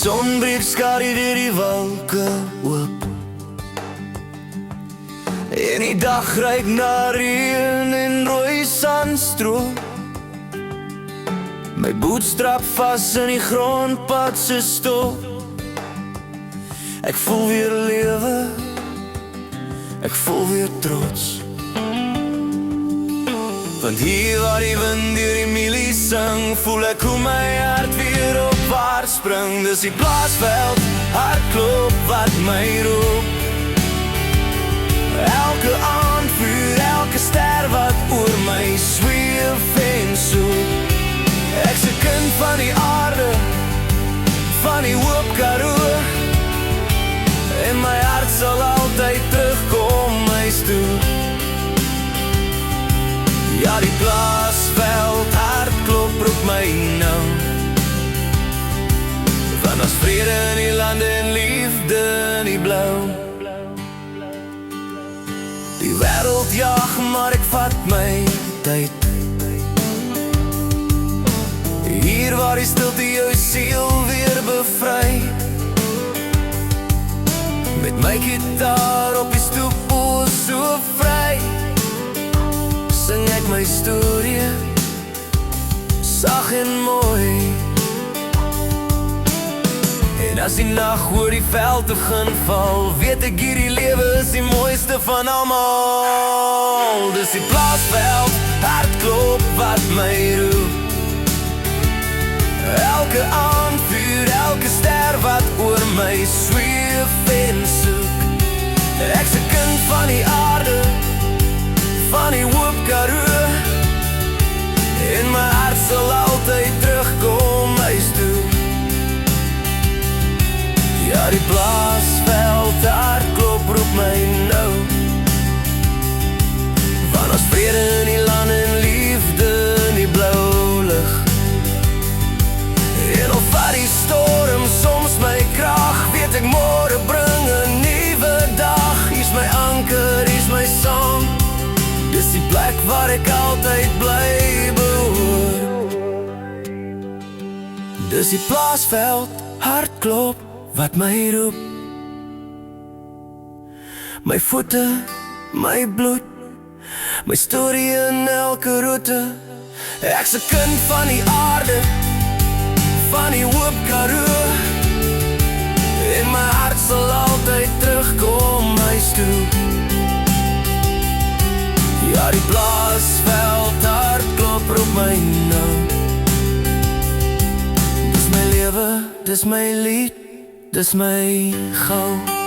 son breek skadu deur die wolke oop, en die dag ruik na reën en rooi sandstroom. My boot strap vas in die grondpad se stof. Ek voel weer lewe, ek voel weer trots, want hier waar die wind deur die mielie sing, voel ek hoe my hart weer opwaarts spring. Dis die plaasveld, hartklop wat my roep. Elke aandvuur, elke ster wat oor my zweef en soek. Ek's 'n kind van die aarde, van die hoop Karoo, en my hart sal altyd terugkom huis toe. Ja, die plaasveld hartklop roep my nou, want as vrede in die land en liefde in die blauw. Die wêreld jag, maar ek vat my tyd. Hier waar die stilte jou siel weer bevry. Met my gitaar op die stoep, o so vry, sing ek my storie, sag en mooi. En as die nag oor die veld begin val, weet ek hierdie lewe is die mooiste van almal. Dis die plaasveld, hartklop wat my roep. Elke aandvuur, elke ster wat oor my zweef en soek. Ek's 'n kind van die aarde, van die hoop Karoo, en my hart sal altyd terugkom huis toe. Ja, die plaasveld hartklop roep my nou, want as vrede in die land en liefde in die blauw lig. En al vat die storm soms my krag, weet ek môre bring 'n nuwe dag. Hier's my anker, hier's my song, dis die plek waar ek altyd bly behoor. Dis die plaasveld, hartklop wat my roep. My voete, my bloed, my storie in elke roete. Ek's 'n kind van die aarde, van die hoop Karoo, en my hart sal altyd terugkom huis toe. Ja, die plaasveld hartklop roep my nou. Dis my lewe, dis my lied, dis my gou.